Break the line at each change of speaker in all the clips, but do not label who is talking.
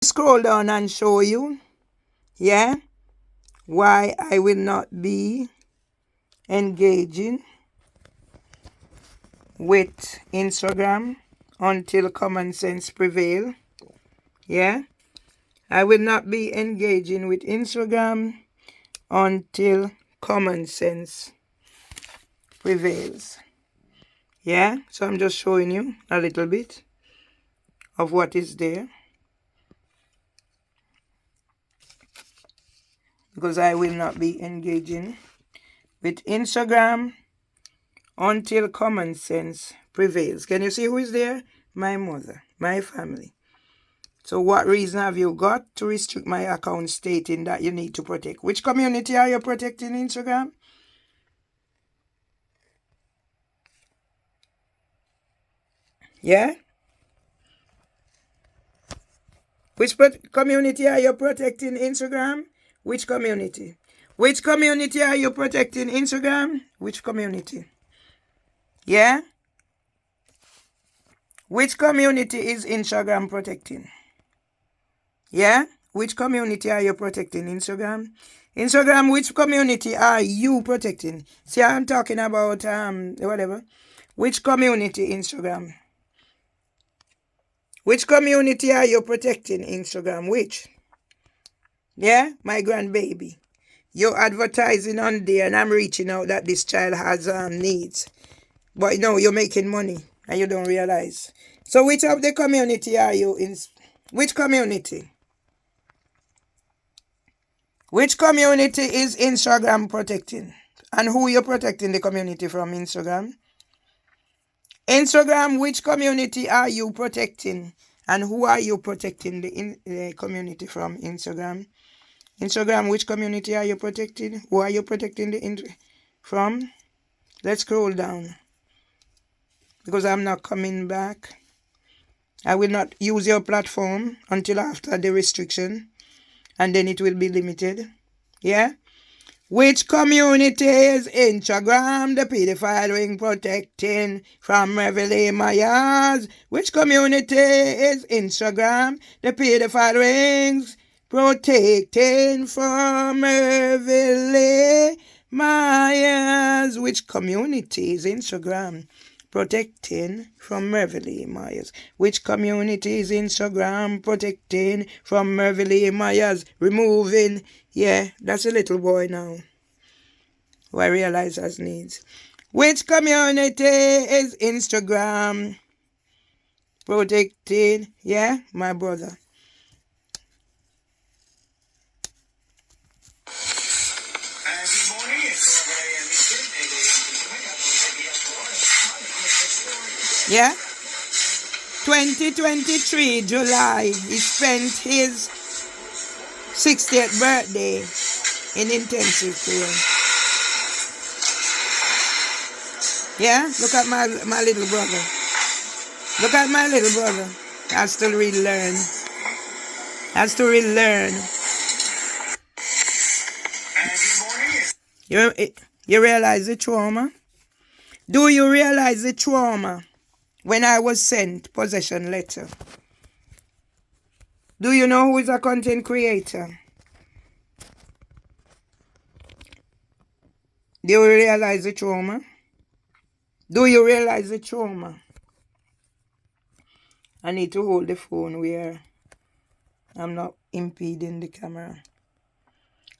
Scroll down and show you, yeah, why I will not be engaging with Instagram until common sense prevail. Yeah, I will not be engaging with Instagram until common sense prevails. Yeah, so I'm just showing you a little bit of what is there, because I will not be engaging with Instagram until common sense prevails. Can you see who is there? My mother, my family. So what reason have you got to restrict my account stating that you need to protect? Which community are you protecting, Instagram? Yeah? Which community are you protecting, Instagram? Which community? Which community are you protecting, Instagram? Which community? Yeah? Which community is Instagram protecting? Yeah? Which community are you protecting, Instagram? Instagram, which community are you protecting? See, I'm talking about whatever. Which community, Instagram? Which community are you protecting, Instagram? Which? Yeah? My grandbaby. You're advertising on there and I'm reaching out that this child has needs. But no, you're making money and you don't realize. So which of the community are you in? Which community? Which community is Instagram protecting? And who you're protecting the community from, Instagram? Instagram, which community are you protecting? And who are you protecting the community from, Instagram? Instagram, which community are you protecting? Who are you protecting from? Let's scroll down. Because I'm not coming back. I will not use your platform until after the restriction. And then it will be limited. Yeah? Which community is Instagram, the pedophile ring protecting from Reveille Myers? Which community is Instagram, the pedophile rings protecting from Reveille Myers? Which community is Instagram protecting from Reveille Myers? Which community is Instagram protecting from Reveille Myers? Removing, yeah, that's a little boy now who I realize has needs. Which community is Instagram protecting? Yeah, my brother. Yeah? 2023 July, he spent his 60th birthday in intensive care. Yeah? Look at my little brother. Look at my little brother. Has to relearn. Has to relearn. You realize the trauma? Do you realize the trauma when I was sent possession letter? Do you know who is a content creator? Do you realize the trauma? Do you realize the trauma? I need to hold the phone where I'm not impeding the camera.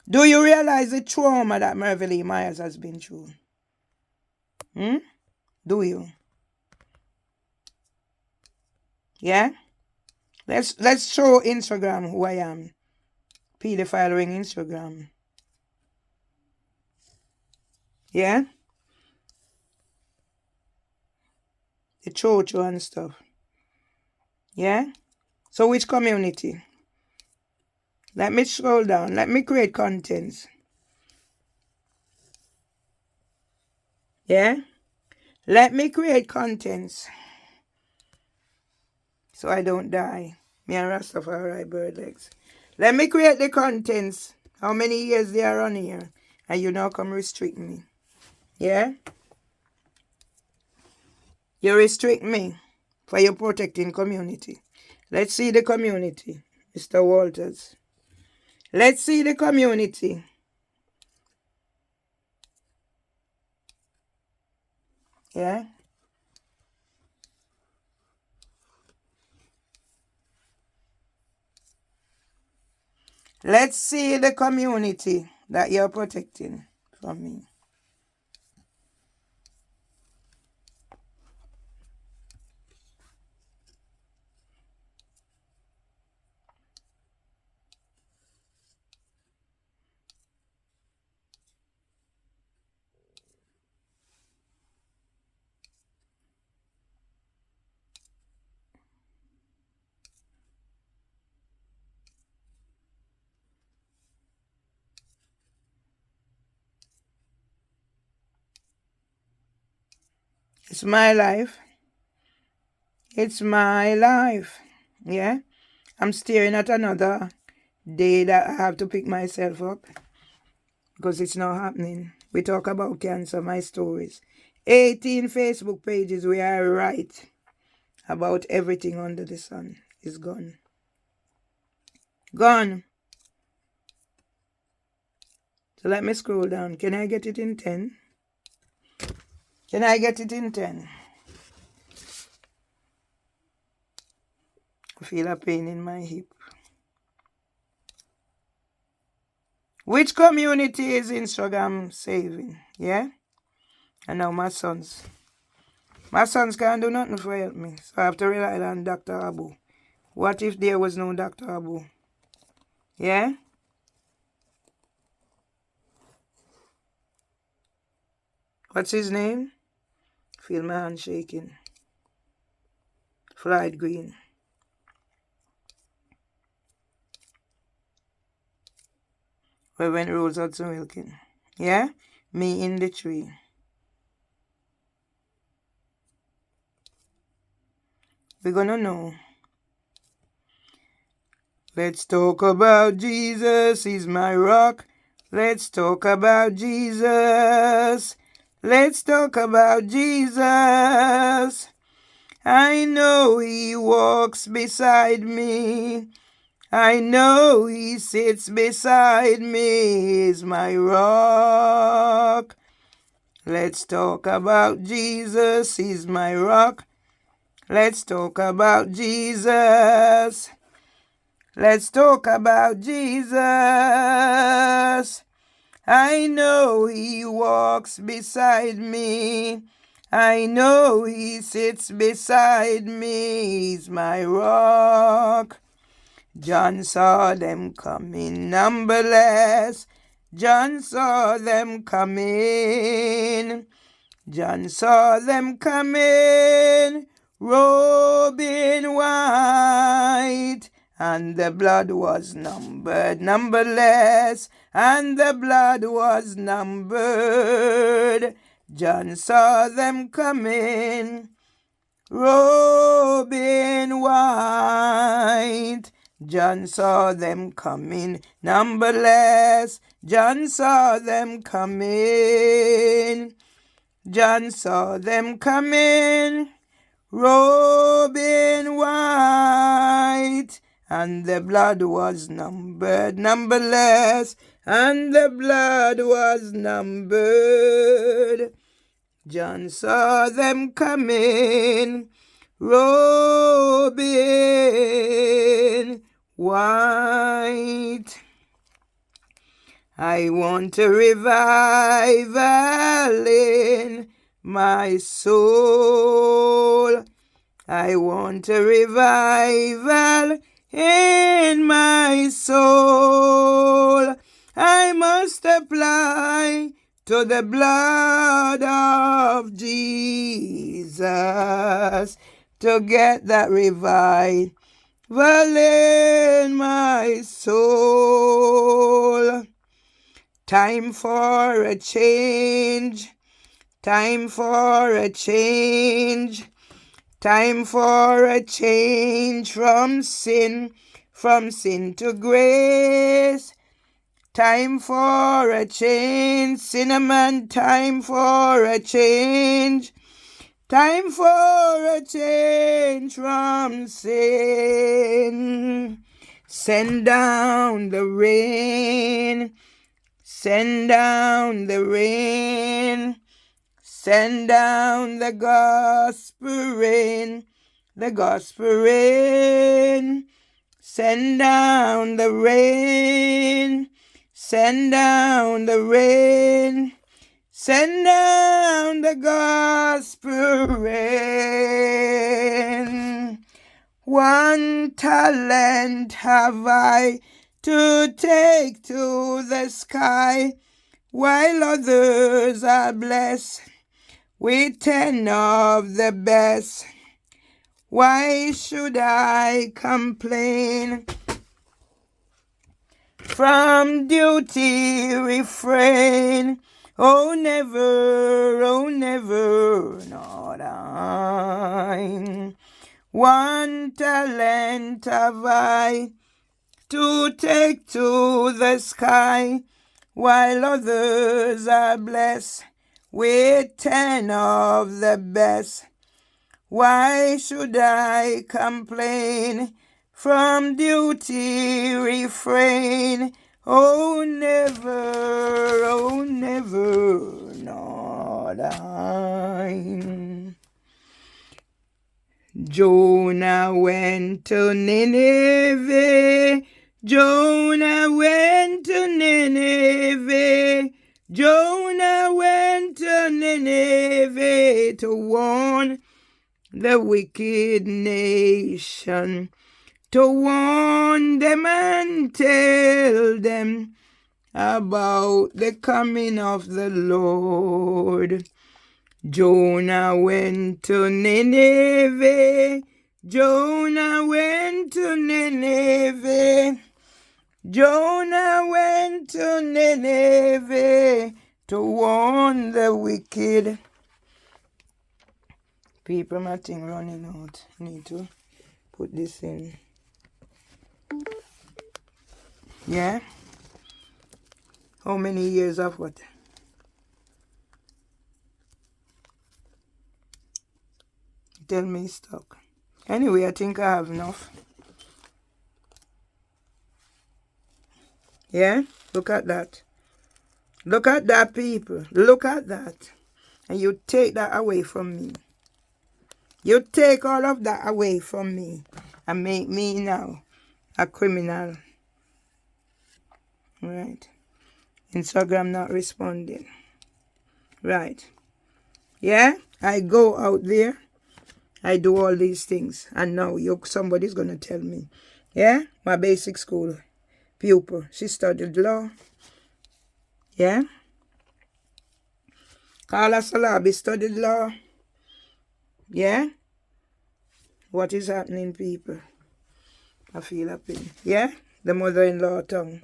Do you realize the trauma that Reveille Myers has been through? Do you? Yeah? Let's show Instagram who I am. Pedophile ring Instagram. Yeah? The chocho and stuff. Yeah? So which community? Let me scroll down. Let me create contents. Yeah? Let me create contents. So I don't die. Me and Rastafari bird legs. Let me create the contents. How many years they are on here? And you now come restrict me. Yeah? You restrict me for your protecting community. Let's see the community. Mr. Walters. Let's see the community. Yeah. Let's see the community that you're protecting from me. It's my life. It's my life. Yeah. I'm staring at another day that I have to pick myself up because it's not happening. We talk about cancer, my stories. 18 Facebook pages where I write about everything under the sun is gone. Gone. So let me scroll down. Can I get it in 10? Can I get it in 10? I feel a pain in my hip. Which community is Instagram saving? Yeah? And now my sons. My sons can't do nothing for help me. So I have to rely on Dr. Abu. What if there was no Dr. Abu? Yeah? What's his name? Feel my hand shaking. Floyd Green. Reverend Rose Hudson Wilkin. Yeah? Me in the tree. We're gonna know. Let's talk about Jesus, he's my rock. Let's talk about Jesus. Let's talk about Jesus. I know he walks beside me. I know he sits beside me. He's my rock. Let's talk about Jesus, he's my rock. Let's talk about Jesus. Let's talk about Jesus. I know he walks beside me. I know he sits beside me. He's my rock. John saw them coming numberless. John saw them coming. John saw them coming, robed in white. And the blood was numberless, and the blood was numbered. John saw them coming, robed in white. John saw them coming, numberless. John saw them coming. John saw them coming, robed in white. And the blood was numberless, and the blood was numbered. John saw them coming, robed in white. I want a revival in my soul. I want a revival in my soul. I must apply to the blood of Jesus to get that revival in my soul. Time for a change. Time for a change. Time for a change from sin to grace. Time for a change, cinnamon, time for a change. Time for a change from sin. Send down the rain. Send down the rain. Send down the gospel rain. The gospel rain. Send down the rain. Send down the rain. Send down the gospel rain. One talent have I to take to the sky, while others are blessed with 10 of the best. Why should I complain? From duty refrain. Oh never, not I. One talent have I to take to the sky, while others are blessed with 10 of the best. Why should I complain? From duty refrain. Oh never, not I. Jonah went to Nineveh. Jonah went to Nineveh. Jonah went to Nineveh to warn the wicked nation, to warn them and tell them about the coming of the Lord. Jonah went to Nineveh. Jonah went to Nineveh. Jonah went to Nineveh to warn the wicked. People, my thing running out. Need to put this in. Yeah? How many years of what? Tell me stuck. Anyway, I think I have enough. Yeah? Look at that. Look at that, people. Look at that. And you take that away from me. You take all of that away from me and make me now a criminal. Right. Instagram not responding. Right. Yeah? I go out there. I do all these things. And now somebody's going to tell me. Yeah? My basic school pupil. She studied law. Yeah? Carla Salabi studied law. Yeah? What is happening, people? I feel happy. Yeah? The mother-in-law tongue.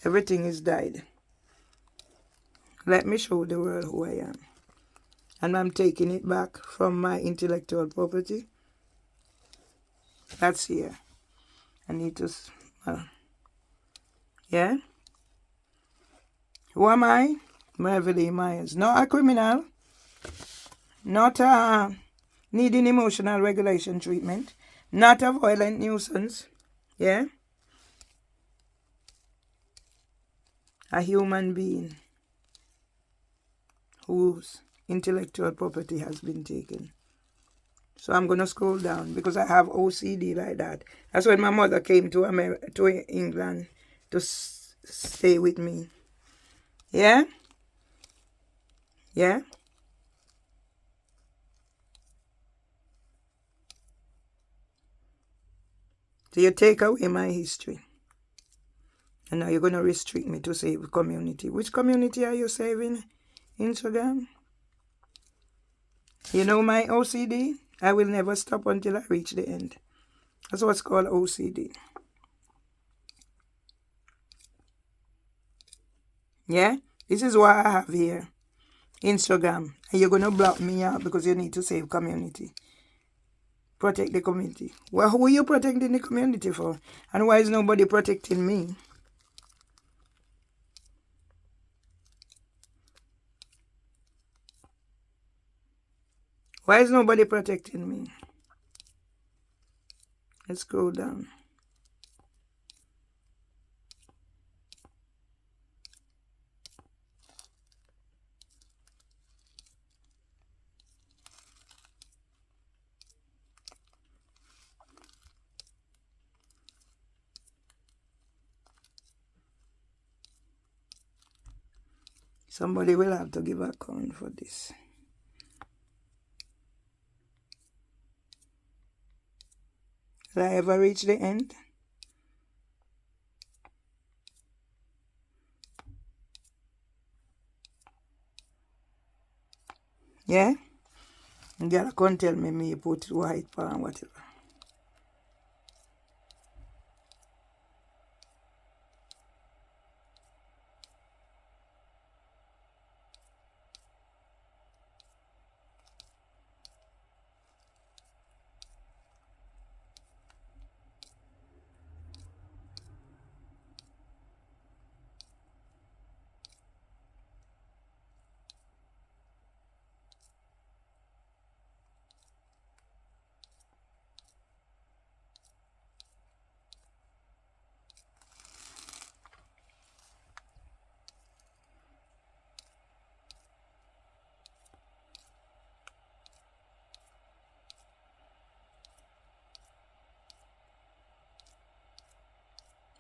Everything is died. Let me show the world who I am. And I'm taking it back from my intellectual property. That's here. I need to... yeah? Who am I? Merville Myers. Not a criminal. Not a needing emotional regulation treatment. Not a violent nuisance. Yeah? A human being whose intellectual property has been taken. So I'm going to scroll down because I have OCD like that. That's when my mother came to England to stay with me. Yeah? Yeah? So you take away my history. And now you're going to restrict me to save community. Which community are you saving? Instagram? You know my OCD? I will never stop until I reach the end. That's what's called OCD. Yeah? This is what I have here. Instagram. And you're going to block me out because you need to save community. Protect the community. Well, who are you protecting the community for? And why is nobody protecting me? Why is nobody protecting me? Let's scroll down. Somebody will have to give account for this. Will I ever reach the end? Yeah? You gotta come tell me put white pan whatever.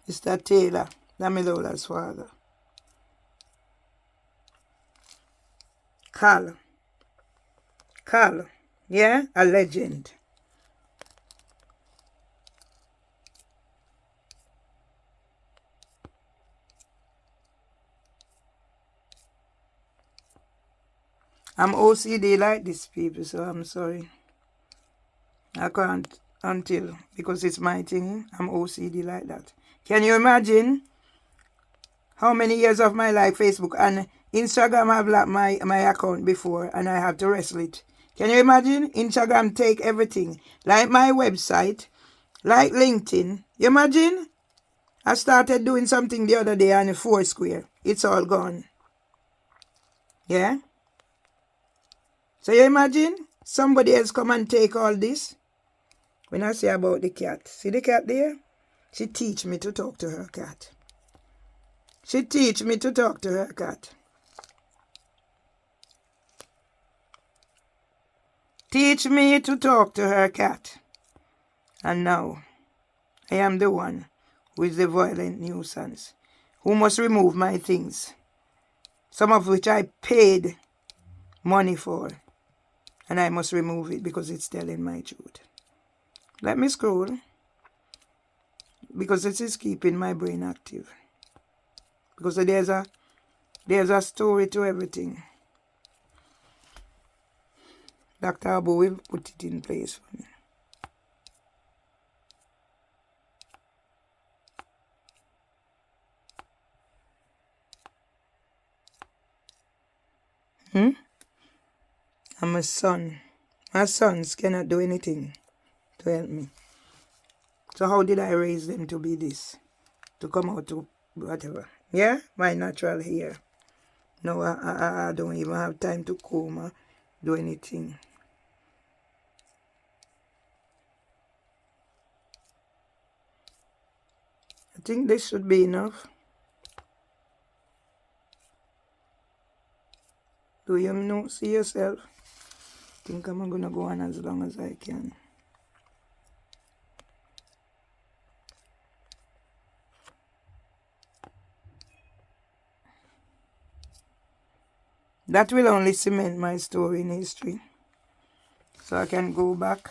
Mr. Taylor, Damilola's father. Carl. Yeah? A legend. I'm OCD like this, people, so I'm sorry. I can't until, because it's my thing, I'm OCD like that. Can you imagine how many years of my life Facebook and Instagram have blocked my account before and I have to wrestle it? Can you imagine? Instagram take everything. Like my website, like LinkedIn. You imagine? I started doing something the other day on Foursquare. It's all gone. Yeah? So you imagine? Somebody else come and take all this? When I say about the cat. See the cat there? She teach me to talk to her cat. She teach me to talk to her cat. Teach me to talk to her cat. And now, I am the one who is the violent nuisance, who must remove my things, some of which I paid money for, and I must remove it because it's telling my truth. Let me scroll, because this is keeping my brain active. Because there's a story to everything. Dr. Abu will put it in place for me. And my son. My sons cannot do anything to help me. So how did I raise them to be this? To come out to whatever. Yeah? My natural hair. No, I don't even have time to comb or do anything. I think this should be enough. Do you know, see yourself? I think I'm going to go on as long as I can. That will only cement my story in history. So I can go back.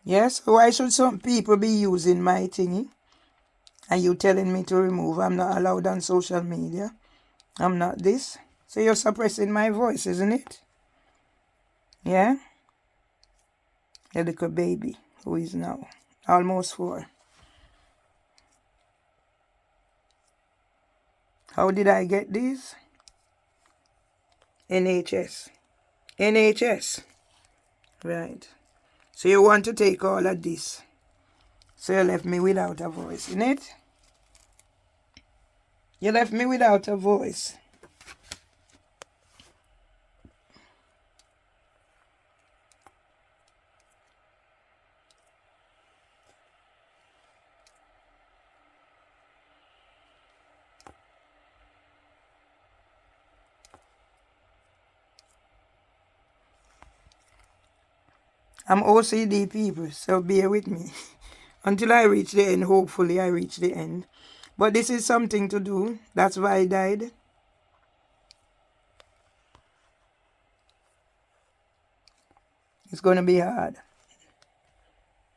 Yes, why should some people be using my thingy? And you telling me to remove? I'm not allowed on social media. I'm not this. So you're suppressing my voice, isn't it? Yeah? A little baby who is now almost 4. How did I get these? NHS. NHS. Right. So you want to take all of this. So you left me without a voice, innit? You left me without a voice. I'm OCD people, so bear with me. Until I reach the end, hopefully I reach the end. But this is something to do. That's why I died. It's going to be hard.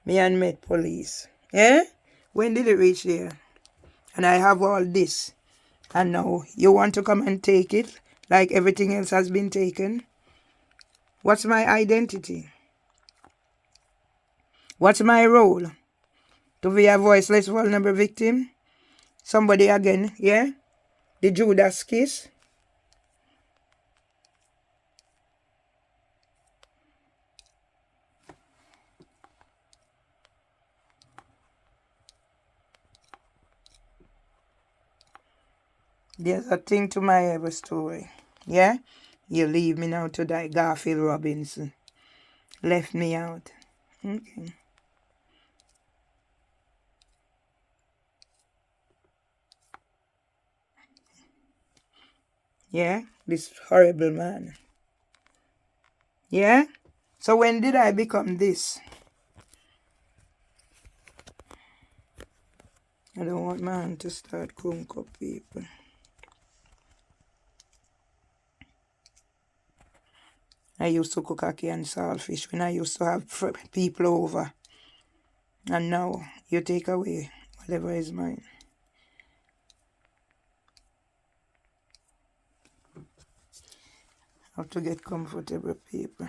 Me and Met Police. Yeah? When did it reach there? And I have all this. And now you want to come and take it like everything else has been taken? What's my identity? What's my role? To be a voiceless, vulnerable victim? Somebody again, yeah? The Judas kiss? There's a thing to my every story. Yeah? You leave me now to die. Garfield Robinson left me out. Okay. Yeah? This horrible man. Yeah? So when did I become this? I don't want my hand to start crunk up, people. I used to cook ackee and saltfish when I used to have people over. And now you take away whatever is mine. I have to get comfortable, people.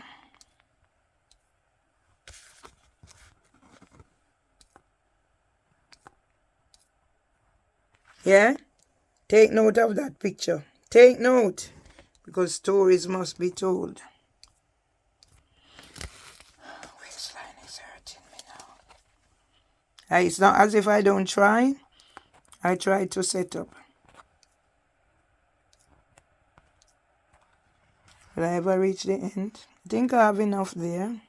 Yeah? Take note of that picture. Take note. Because stories must be told. Waistline is hurting me now. It's not as if I don't try. I try to set up. Will I ever reach the end? I think I have enough there.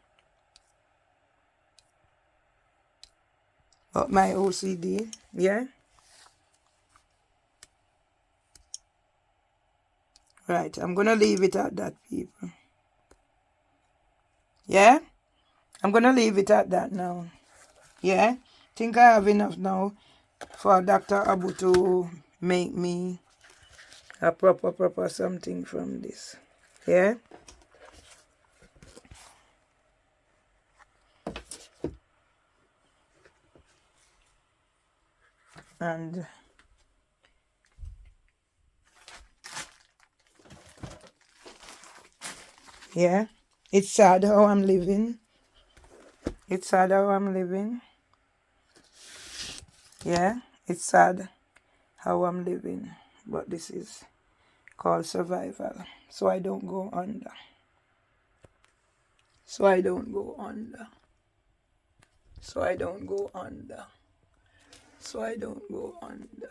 But my OCD, yeah? Right, I'm going to leave it at that, people. Yeah? I'm going to leave it at that now. Yeah? Think I have enough now for Dr. Abu to make me a proper something from this. Yeah? And yeah, it's sad how I'm living. It's sad how I'm living. Yeah, it's sad how I'm living. But this is called survival. So I don't go under. So I don't go under. So I don't go under. So I don't go under.